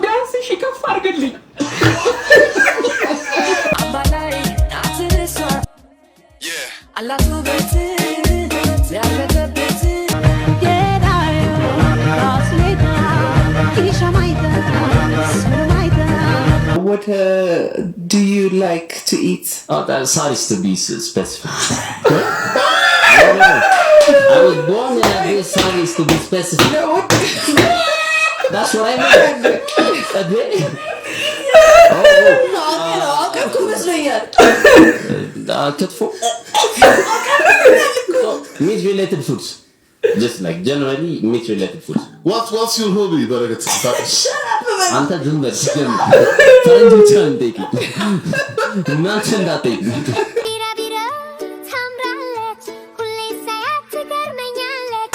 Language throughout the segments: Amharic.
ዳንስ ሽከፍ አድርግልኝ What do you like to eat? Oh, that's hard to be specific. I was born in a bit sorry to be specific. No, what? That's what I meant. Ketfo. Meat related foods. Just like generally meat related foods. What's your hobby? Shut up, man. Anta dumber sigam. Faranju chan teki. Nachen da teki.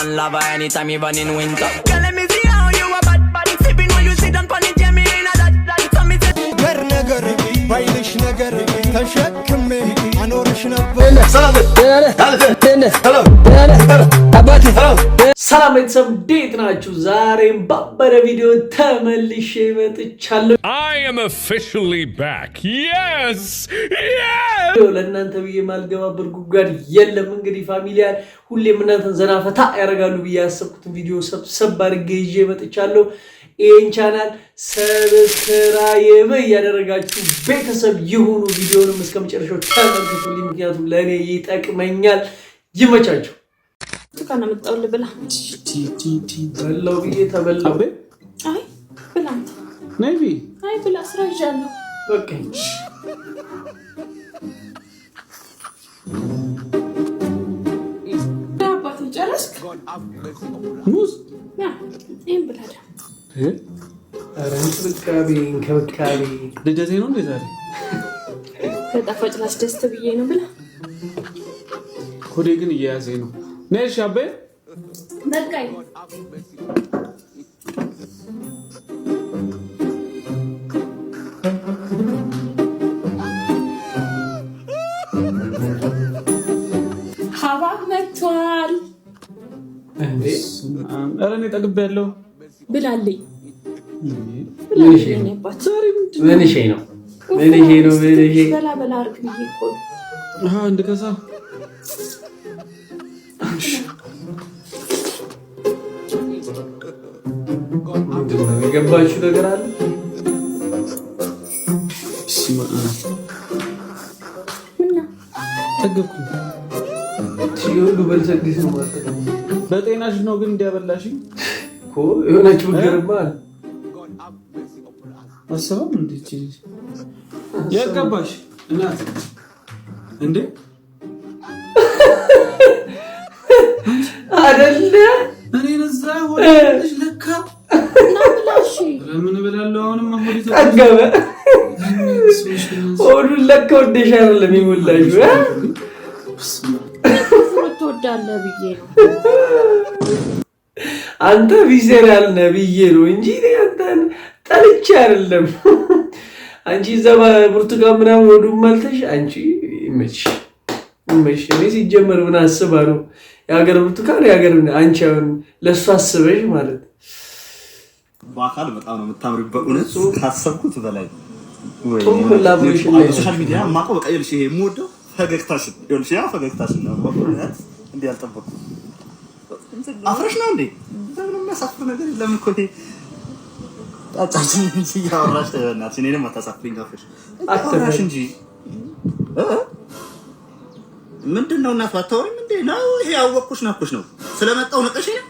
Love anytime even in winter. Girl, let me see how you a bad body sipping when you sit down on it, Jamie in a that tell me to ነገር ነገር ባይልሽ ነገር ተሸክሜ አኖርሽ ነበር። ሰላም ቤተሰብ እንዴት ናችሁ? ዛሬም ባበረ ቪዲዮ ተመልሼ መጥቻለሁ። I am officially back. Yes! ለእናንተ ብዬ ማልገባበት ጉድጓድ የለም። እንግዲህ ፋሚሊያን ሁሌም እናንተን ዘና ፈታ ያደርጋሉ ብዬ ያሰብኩትን ቪዲዮ ሰብሰብ አድርጌ ይዤ መጥቻለሁ። ይህን ቻናል ሰብስክራይብ እያደረጋችሁ ቤተሰብ ይሁኑ። ቪዲዮንም እስከመጨረሻው ተመልከቱልኝ፣ ምክንያቱም ለእኔ ይጠቅመኛል። ይመቻችሁ። ትካና መጣውል ብላ በላው ብዬ ተበላው። አይ ብላ ነቢ አይ ብላ ስራ ይዣለሁ። ኦኬ አባቴ ጨረስክ? ሙዝ ያ ይሄን ብላ ዳ እንክብካቤ ልደቴ ነው እንዴ ዛሬ? በጣፋጭ ላስደስት ብዬ ነው ብላ ኮዴ ግን እየያዘኝ ነው። ነሽ አቤ በቃኝ። ሀባብ መጥቷል እንዴ? ኧረ እኔ ጠግቤያለሁ። ብላልኝ ምን አባት ምን እሺ ነው በላ በላ አርግ ብዬ እኮ እንድከሳ የገባችሁ ነገር አለ? ጠገብኩ ሁሉ በልሰግስ ነው ማለት ነው። በጤናሽ ነው ግን እንዲያበላሽኝ እኮ የሆነች ብገርማ አሰበም እንዴት ያጋባሽ እናት እንዴ አይደለ? እኔ ነዛ ወደሽ ለካ ናብላሽ ለምን ብላለሁ? አሁንም አሁን ተጠገበ ወዱ ለካ ወደሽ አይደለም ይሞላሽ ወጥወዳለህ ብዬ ነው። አንተ ቪዘራል ነብዬ ነው እንጂ አንተን ጠልቼ አይደለም። አንቺ ዘባ ብርቱካን ምናምን ወዱ ማልተሽ አንቺ እመች እኔ ሲጀመር ምን አስባ ነው የሀገር ብርቱካን የሀገር አንቺ አሁን ለሱ አስበሽ ማለት በአካል በጣም ነው የምታምሪው። በእውነት ካሰብኩት በላይ ሶሻል ሚዲያ ማቆ በቀየልሽ ይሄ የምወደው ፈገግታሽ ይኸውልሽ፣ ያ ፈገግታሽ ነው በእውነት እንዴ ያልጠበቅኩት። አፍረሽ ነው እንዴ? ለምን የሚያሳፍር ነገር የለም እኮ ይሄ ታጫችን እንጂ ያወራሽ ተናት እኔ ደግሞ ታሳፍሪኝ አፍረሽ እንጂ ምንድነው እናት አታወሪም እንዴ? ነው ይሄ ያወቅኩሽ ነው ስለመጣው ነቀሽ ነው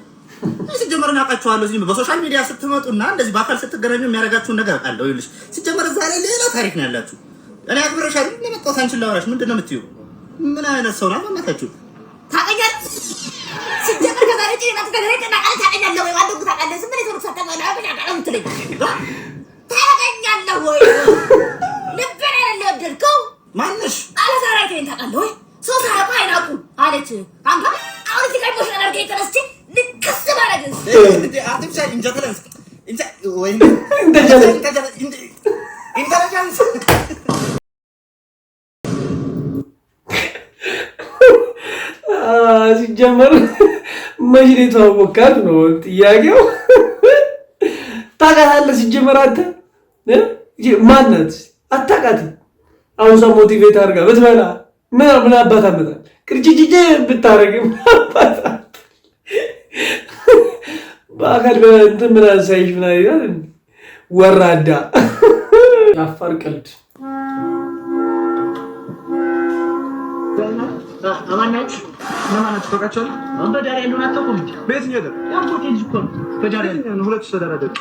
ሲጀመርና አቃችኋለሁ። እዚህ በሶሻል ሚዲያ ስትመጡና እንደዚህ በአካል ስትገናኙ የሚያረጋችሁን ነገር አውቃለሁ። ይልሽ ሲጀመር እዛ ላይ ሌላ ታሪክ ነው ያላችሁ። እኔ አክብረሽ አይደል ለመጣው አንቺን ላወራሽ ምንድነው የምትዩ? ምን አይነት ሰው ነው ማማታችሁ? ታቀኛለሽ ሲጀመር ከዛሬ ጤና ተገረቀና ቃል ታቀኛለህ ወይ ዋንዱ ታቀኛለህ? ዝም ብለህ ተሩት ታቀኛለህ አበቃ ምትለኝ ታቀኛለህ ወይ? ልብና ለደልከው ማንሽ አለዛራይቴን ታቀኛለህ ወይ? ሶሳ ባይናቁ አለች አንተ አሁን እዚህ ጋር ሞሽ አድርገህ የተነስቼ ልክስ ባረግስ እንዴ አርቲፊሻል ኢንተለጀንስ ወይ ኢንተለጀንስ ሲጀመር መች ነው የተዋወቃት ነው ጥያቄው። ታውቃታለህ ሲጀመር አንተ ማናት? አታውቃትም። አሁን ሰው ሞቲቬት አድርጋ ብትበላ ምን አባት አመጣል? ቅርጭጭጭ ብታረግ ምን አባት በአካል በእንትን ምን አሳይሽ ምን አይላል ወራዳ አፋር ቀልድ አማናች ለማናች ተቃቻለ አንበዳሪ እንደሆነ አታውቁም እንዴ? ቤት ነው ያለው ያ ሆቴል እኮ ነው በዳሪ ነው ሁለት ተደራደረ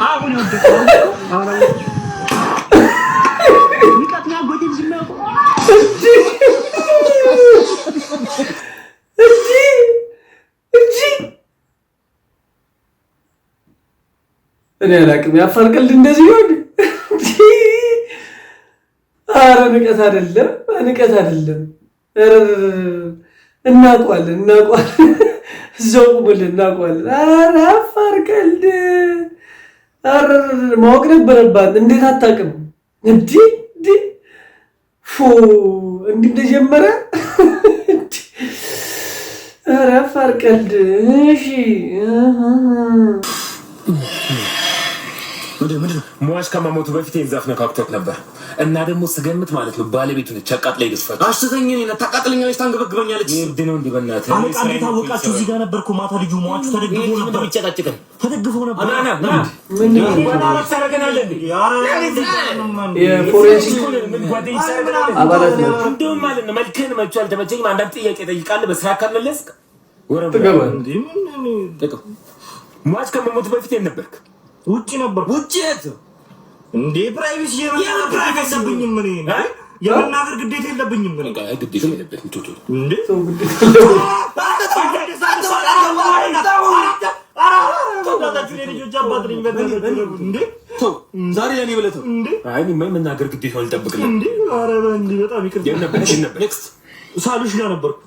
አሁን ወደቀው አሁን ይቀጥና ሆቴል ዝማው እኔ አላቅም። ያፋር ቀልድ እንደዚህ ይሆን? ኧረ ንቀት አይደለም፣ ንቀት አይደለም። እናውቀዋለን እዛው ቁምልን እናውቀዋለን። ኧረ አፋር ቀልድ ማወቅ ነበረባት። እንዴት አታውቅም? እንዲህ እንደጀመረ ኧረ አፋር ቀልድ። እሺ ምንድነው? ሟች ከመሞቱ በፊት የዛፍ ነካክቶት ነበር እና ደግሞ ስገምት ማለት ነው ባለቤቱ ነች። አቃጥላይ ልስፋት አሽተኝ ነው ታቃጥለኛለች፣ ታንገበግበኛለች። ይርድ ነው እንዴ በእናትህ አለቃ እንዴት አወቃችሁ? እዚህ ጋር ነበርኩ ማታ። ልጁ ሟቹ ተደግፎ ነበር፣ ይጨቃጨቀን ተደግፎ ነበር። ምን ታረገናለህ እንዴ? የፎሬንሲክ አባላት ነው እንደውም ማለት ነው። መልክህን መቼ አልተመቸኝም። አንዳንድ ጥያቄ ጠይቃለህ፣ በስራ ካልመለስክ ወረብ እንዴ ምን ተቀው። ሟች ከመሞቱ በፊት ነበርክ? ውጪ ነበር። ውጪ የት እንዴ? ፕራይቬሲ የለብኝም ምን የመናገር ግዴታ የለብኝም። ምን ግዴታ የለብኝም ቶቶ እንዴ ዛሬ ያኔ ብለህ እንዴ? አይ እኔማ የመናገር ግዴታ አልጠብቅም እንዴ። ኧረ እንዴ በጣም ይቅር ነበር። ኔክስት ሳሉሽ ጋር ነበርኩ።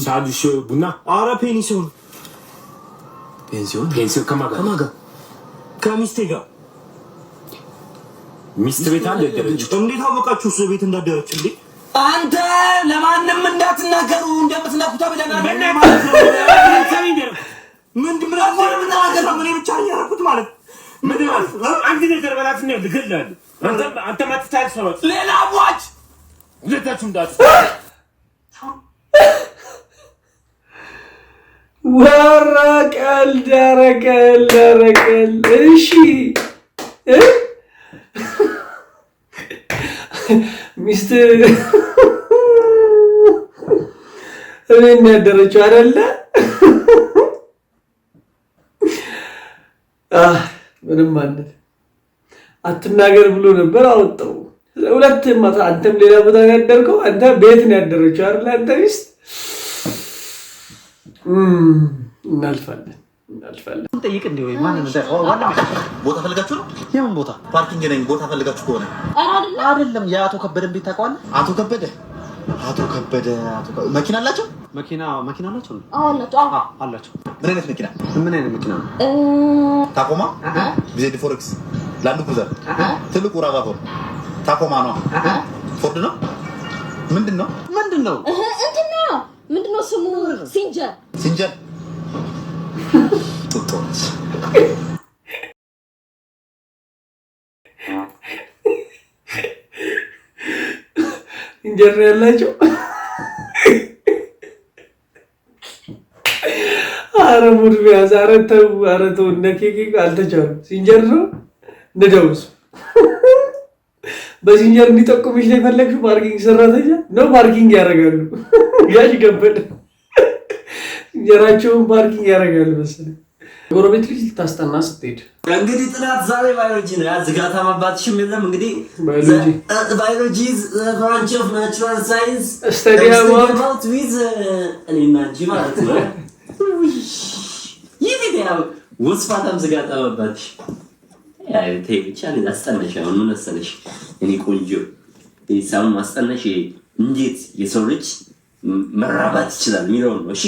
ሳሉሽ ቡና። ኧረ ፔንሲዮን ከማን ጋር? ከሚስቴ ጋር። ሚስት ቤት አለ ደረጃ። እንዴት አወቃችሁ እሱ ቤት እንዳደረች እንዴ? አንተ ለማንም እንዳትናገሩ እንደምትናቁታ ብለናል። ምንድነው የምናገረው? ምን ብቻ ያረኩት ማለት ምን ማለት አንተ ነገር በላት ነው ልገላል። አንተ ማጥታል ሰው ሌላ ሟች ሁለታችሁ እንዳት ወራቀል ደረቀል እሺ ሚስት እኔን ያደረችው አይደለ? ምንም ማለት አትናገር ብሎ ነበር አወጣው። ሁለትም አንተም ሌላ ቦታ ያደርከው አንተ ቤት ነው ያደረችው አይደለ? አንተ ሚስት እናልፋለን። ጠይቅ እንዴ ወይ ማን ነው? ቦታ ፈልጋችሁ ነው? የምን ቦታ? ፓርኪንግ ነኝ። ቦታ ፈልጋችሁ ከሆነ አይደለም። የአቶ ከበደን ቤት ታውቀዋለህ? አቶ ከበደ መኪና አላቸው? መኪና አላቸው? አላቸው። ምን አይነት መኪና? ምን አይነት መኪና ነው? ታኮማ፣ ቢዜድ ፎሬክስ፣ ላንድ ክሩዘር፣ ትልቁ ራቫፎር ታኮማ ነው። ፎርድ ነው። ምንድነው? ምንድነው ስሙ? ሲንጀር ጡጦች ሲንጀር ያላቸው። ኧረ ሙድ ቢያዝ። ኧረ ተው እነ ኬኬ አልተቻሉም። ሲንጀር ነው እንደደውስ በሲንጀር እንዲጠቁምሽ ነው የፈለግሽው? ፓርኪንግ ሰራተኛ ነው ፓርኪንግ ያደርጋሉ። ያሽ ገበደ ሲንጀራቸውን ፓርኪንግ ያደርጋሉ መሰለኝ። ጎረቤት ልጅ ልታስጠና ስትሄድ እንግዲህ ጥናት ዛሬ ባዮሎጂ ነው። ያዝጋታ ማባትሽም የለም እንግዲህ ባዮሎጂ ብራንች ኦፍ ናቹራል ሳይንስ ስተዲ አባውት ዊዝ እኔና እንጂ ማለት ነው። ይሄ ያው ወስፋታም ዝጋታ ማባትሽ ያው ተይ ብቻ ነው ያስጠናሽ። አሁን ምን መሰለሽ እኔ ቆንጆ ይሳም ማስጠናሽ እንዴት የሰው ልጅ መራባት ይችላል የሚለው ነው። እሺ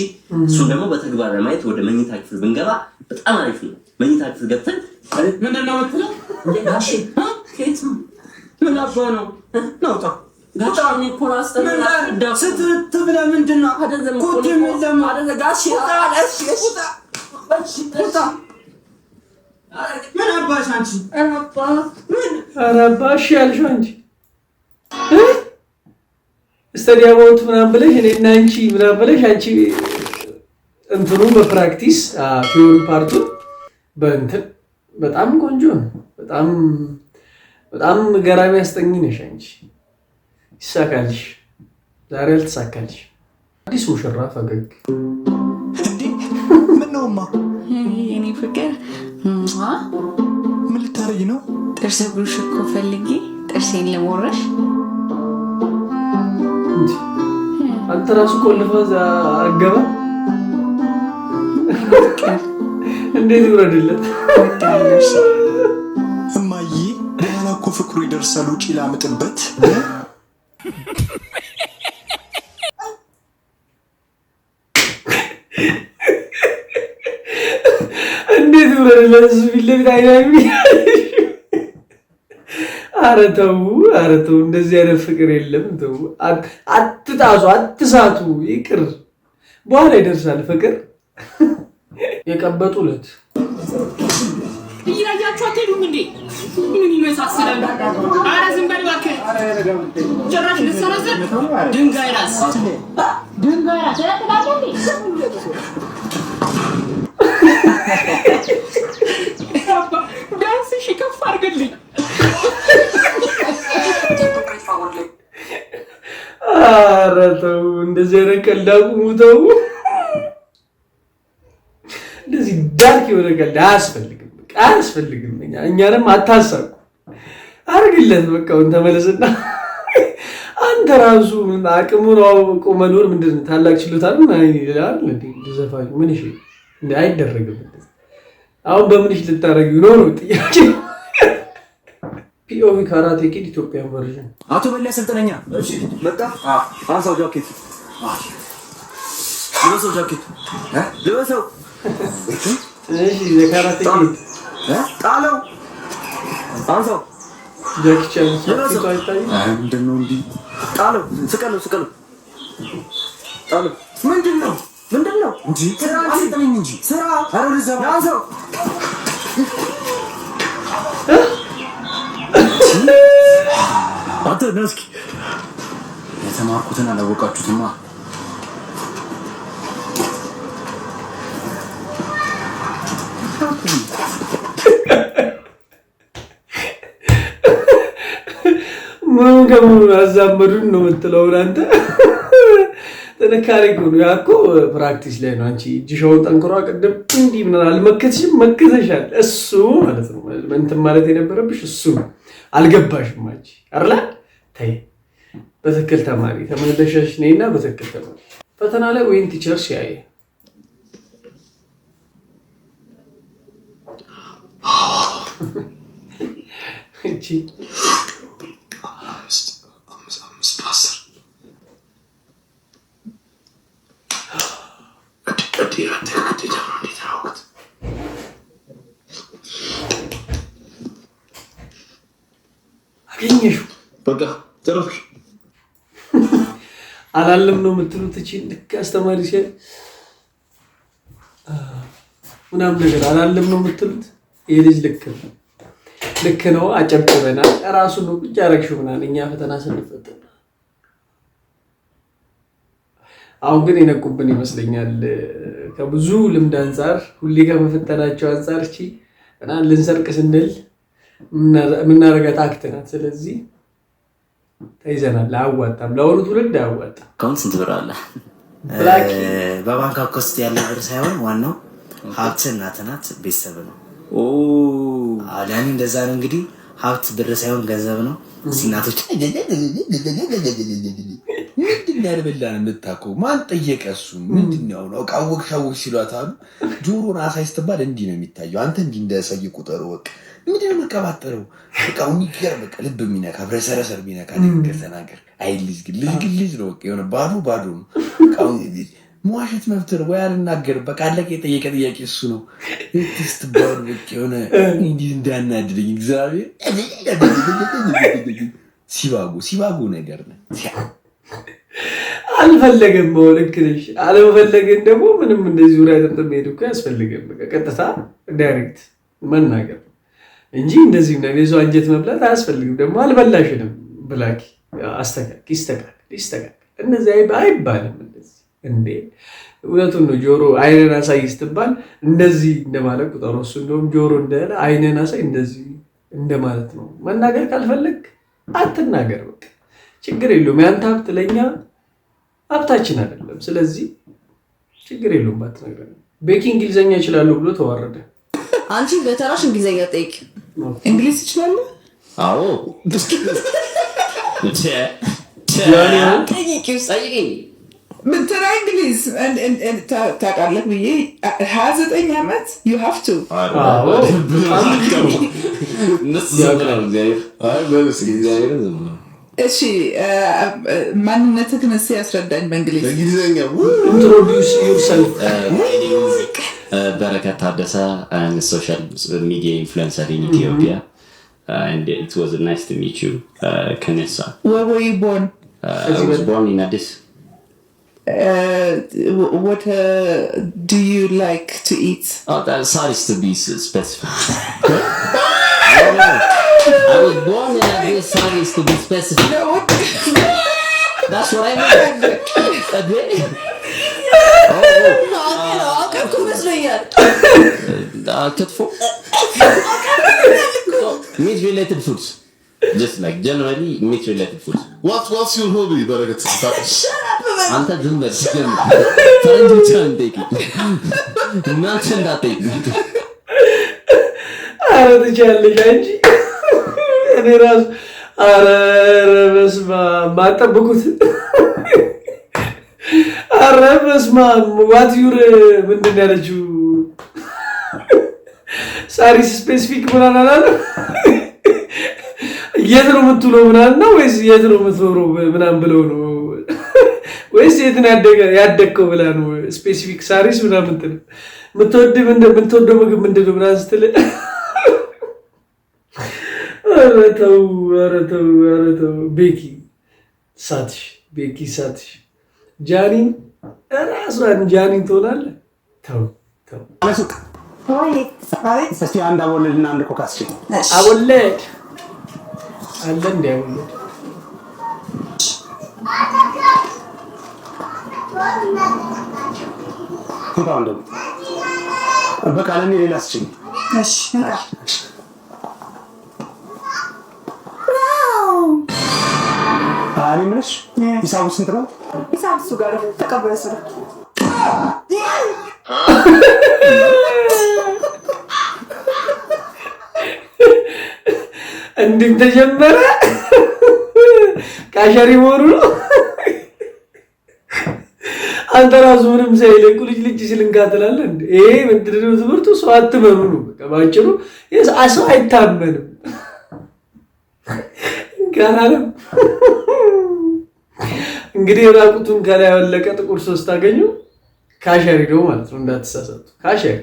እሱ ደግሞ በተግባር ለማየት ወደ መኝታ ክፍል ብንገባ በጣም አሪፍ ነው። መኝታ ክፍል ገብተን ምንድነው የምትለው? ጋሼ ከየት ምን አባ ነው ናውጣ ጋቻኒ ፖላስ ተናዳ ስትት ብለህ ምንድን ነው ኮት የሚለም ጋሽ ምን አባሽ አንቺ አራባሽ ያልሽው አንቺ ስታዲያሞት ምናምን ብለሽ እኔና አንቺ ምናምን ብለሽ አንቺ እንትኑን በፕራክቲስ ቲዮሪ ፓርቱን በእንትን በጣም ቆንጆ ነው። በጣም ገራሚ ያስጠኝ ነሽ አንቺ። ይሳካልሽ። ዛሬ አልተሳካልሽ። አዲስ ሙሽራ ፈገግ እንዴ ምን ነውማ የኔ ፍቅር ምን ልታረጊ ነው? ጥርስ ብሩሽ እኮ ፈልጌ ጥርሴን ለሞረሽ አንተ ራሱ ቆልፈህ አገባ እንዴት ይወረድለት? እማዬ በኋላ እኮ ፍቅሩ ይደርሳል። ውጪ ላምጥበት እንዴት ይወረድለት? ፊት ለፊት አይናሚ ኧረ ተው እንደዚህ አይነት ፍቅር የለም። ተው አትጣሱ፣ አትሳቱ፣ ይቅር። በኋላ ይደርሳል ፍቅር። የቀበጡለት እያያችሁ አትሄዱም እንዴ? ምን ይመሳሰላል? ኧረ ዝም በል እባክህ። ጭራሽ ልትሰነዝር ድንጋይ ራስ ቢያንስ እሺ ከፍ አድርግልኝ። ኧረ ተው እንደዚህ አይነት ቀልድ አቁሙ። ተው እንደዚህ ዳርክ የሆነ ቀልድ አያስፈልግም። እኛንም አታሳቁ። አርግለት በቃ ተመለስና አንተ ራሱ ምን አቅሙን አውቆ መኖር ምንድን ነው? ታላቅ ችሎታ ነው ይላል እንዴ? ዘፋኝ ምን እሺ እንዴ? አይደረግም። አሁን በምን እሺ ልታረጊው ነው ጥያቄ። ፒኦቪ ካራቴ ኪድ ኢትዮጵያ ቨርዥን አቶ በላይ ሰልጠነኛ እሺ መጣ አንሳው ጃኬት ልበሰው እሺ የካራቴ ኪድ ጣለው አንሳው ጃኬት ልበሰው ምንድን ነው እንዲህ ጣለው ስቀለው ጣለው ምንድን ነው እንጂ ስራ አሰልጠነኝ እንጂ ስራ አረ ለዛው አንሳው አንተ ነስኪ የተማርኩትን አላወቃችሁትማ። ምን ከምን አዛመዱን ነው የምትለው አንተ? ጥንካሬ እኮ ነው። ያ እኮ ፕራክቲስ ላይ ነው። አንቺ እጅሽውን ጠንክሯ ቅድም እንዲህ ምን አልመከትሽም? መከተሻል። እሱ ማለት ነው እንትን ማለት የነበረብሽ እሱ አልገባሽም አንቺ አይደለ? ተይ በትክክል ተማሪ ተመለሸሽ ነይና በትክክል ተማሪ። ፈተና ላይ ወይን ቲቸር ሲያይ እቺ አገኘሽው በቃ ጨረስኩ። አላለም ነው የምትሉት? እቺ ልክ አስተማሪ ሲል ምናምን ነገር አላለም ነው የምትሉት? ይሄ ልጅ ልክ ነው። አጨብጭበናል። ራሱ ነው ቁጭ ያረግሽው ምናምን እኛ ፈተና ስንፈተን። አሁን ግን የነቁብን ይመስለኛል ከብዙ ልምድ አንጻር፣ ሁሌ ከመፈተናቸው አንጻር እቺ እና ልንሰርቅ ስንል የምናረጋት አክት ናት። ስለዚህ ተይዘናል። አያዋጣም፣ ለአሁኑ ትውልድ አያዋጣም። አካውንት ስንት ብር አለ? በባንክ ውስጥ ያለ ብር ሳይሆን ዋናው ሀብት እናት ናት፣ ቤተሰብ ነው። ለእኔ እንደዛ ነው። እንግዲህ ሀብት ብር ሳይሆን ገንዘብ ነው። እናቶች ምንድን ያልበላን የምታውቀው ማን ጠየቀ? እሱ ምንድን ነው ነው ቃወቅሻወቅ ሲሏት አሉ። ጆሮን አሳይ ስትባል እንዲህ ነው የሚታየው። አንተ እንዲህ እንደሰይ ቁጠሩ። በቃ ምንድን ነው መቀባጠረው? በቃ የሚገርም በቃ ልብ የሚነካ ብረሰረሰር የሚነካ ነገር ተናገር። አይ ልጅ ግን ልጅ ነው። በቃ የሆነ ባዶ ነው። መዋሸት መብት ነው ወይ? አልናገርም። በቃ አለቀ። የጠየቀ ጥያቄ እሱ ነው። ስትባሉ በቃ የሆነ እንዲህ እንዳናድደኝ እግዚአብሔር ሲባጉ ነገር ነው። አልፈለገም ልክ ነሽ። አለመፈለግን ደግሞ ምንም እንደዚህ ዙሪያ ጥምጥም ሄድ እኮ ያስፈልገም። በቃ ቀጥታ ዳይሬክት መናገር እንጂ እንደዚህ ነው የሰው አንጀት መብላት አያስፈልግም። ደግሞ አልበላሽንም ብላኪ ይስተካከል እንደዚህ አይባልም። እንደዚህ እንዴ እውነቱን ነው። ጆሮ አይነን አሳይ ስትባል እንደዚህ እንደማለት ቁጠሮ። እሱ እንደውም ጆሮ እንዳለ አይነን አሳይ እንደዚህ እንደማለት ነው። መናገር ካልፈለግ አትናገር። በቃ ችግር የለውም። ያንተ ሀብት ለኛ ሀብታችን አይደለም። ስለዚህ ችግር የለውም ባትነግረን። ቤኪ እንግሊዘኛ ይችላል ብሎ ተዋረደ። አንቺ በተራሽ እንግሊዘኛ ጠይቅ። እንግሊዝ ይችላል? አዎ ምን ተራ እንግሊዝ ታውቃለህ ብዬ 29 ዓመት you have to እሺ ማንነትህን እስኪ ያስረዳኝ በእንግሊዝኛ። introduce yourself. Barakat Taddasa, I'm a social media influencer in Ethiopia, and it was nice to meet you, Kanessa. Where were you born? I was born in Addis. What do you like to eat? Oh, that's sorry to be specific. I was born in Addis. Sorry to be specific. No. That's what I meant. Meat-related foods. Just like generally meat-related foods. What's your hobby, Barakat? Anta jumbe chicken. Faranji chan take it. Not that take it. Ara the challenge. Ani ras ara besma mata bukut. Ara besma what your ምንድን ያለችው ሳሪስ ስፔሲፊክ ምናምን አለ የት ነው የምትውለው ምናምን ነው ወይስ የት ነው የምትኖረው ምናምን ብለው ነው ወይስ የት ነው ያደግከው ብላ ነው ስፔሲፊክ ሳሪስ ምናምን እንትን የምትወደው ምግብ ምንድን ነው ምናምን ስትል ኧረ ተው ቤኪ ሳትሽ ጃኒን ራሷን ጃኒን ትሆናለህ። ተው አለሱቅ እስቲ አንድ አቦለድና አንድ ኮካ እስኪ አቦለድ አለ እንደ አቦለድ ኮካ እንደው በቃ ለኔ ሌላ እስኪ እሺ አሪ ምንሽ ሂሳቡ ስንት ነው? ሂሳብ እሱ ጋር ተቀበለ ስራ እንዴት ተጀመረ? ካሸሪ መሆኑ ነው። አንተ ራሱ ምንም ሳይለቁ ልጅ ሲልንካትላለህ እንዴ? ይሄ ምንድነው ትምህርቱ? ሰው አትመኑ ነው በቃ ባጭሩ። ሰው አይታመንም ካላለም እንግዲህ ራቁቱን ከላይ ያወለቀ ጥቁር ሶስት ታገኙ ካሸሪ ነው ማለት ነው። እንዳትሳሳቱ ካሸሪ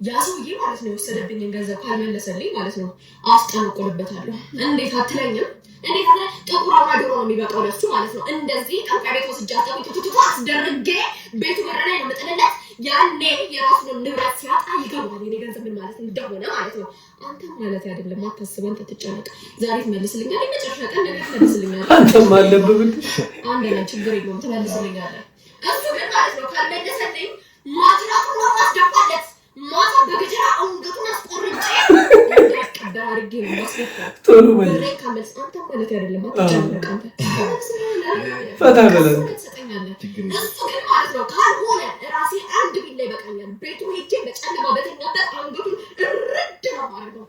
ያ ሰውዬ ማለት ነው የወሰደብኝን ገንዘብ ካልመለሰልኝ ማለት ነው አስጠንቅቆልበታለሁ። እንዴት አትለኝም? እንዴት አትለ ጥቁር አማዶ ነው የሚበቃው ለሱ ማለት ነው። እንደዚህ ጠንቋይ ቤት ወስጃ ጠቁጥቁጥቁ አስደርጌ ቤቱ በር ላይ ነው የምጥልለት። ያኔ የራሱን ንብረት ሲያጣ ይገባል የኔ ገንዘብ ምን ማለት እንደሆነ ማለት ነው። አንተ ማለት አይደለም አታስብ፣ አንተ ትጨነቅ። ዛሬ ትመልስልኛለህ፣ መጨረሻ ቀን ነገ ትመልስልኛለህ። አንተም አለብህ አንድ አይነት ችግር የለውም ትመልስልኛለህ። እሱ ግን ማለት ነው ካልመለሰልኝ ማትራቱ ነው ማስደፋለት ማታ በገጀራ አንገቱን አስቆርጬ እንደቀበር አድርጌ ነው ማስደፋት። ቶሎ ማለት ብሬ ካመልስ አንተ ማለት አይደለም አትጨነቅ። አንተ ፈታ በለው ትሰጠኛለህ። እሱ ግን ማለት ነው ካልሆነ ራሴ አንድ ቢላ ይበቃኛል። ቤቱ ሄጄ በጨለማ በተኛበት አንገቱን እርድ ነው ማድረገው።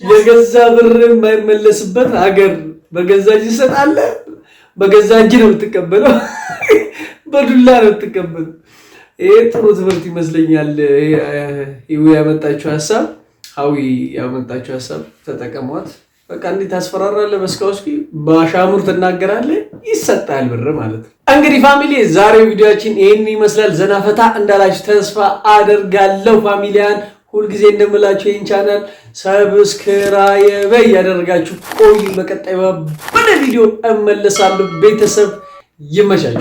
የገዛ ብር የማይመለስበት ሀገር በገዛ እጅ ይሰጣል። በገዛ እጅ ነው የምትቀበለው፣ በዱላ ነው የምትቀበለው። ይሄ ጥሩ ትምህርት ይመስለኛል። ይሄ ያመጣችው ሀሳብ ሀዊ ያመጣችው ሀሳብ ተጠቀሟት። በቃ እንዴት ታስፈራራለህ? በስካውስኪ በአሻሙር ትናገራለህ፣ ይሰጣል ብር ማለት ነው። እንግዲህ ፋሚሊ ዛሬው ቪዲዮአችን ይሄን ይመስላል። ዘናፈታ እንዳላችሁ ተስፋ አደርጋለሁ። ፋሚሊያን ሁልጊዜ እንደምላችሁ ይህን ቻናል ሰብስክራይብ ያደረጋችሁ ቆዩ። በቀጣይ በቪዲዮ እመለሳለሁ። ቤተሰብ ይመቻችሁ።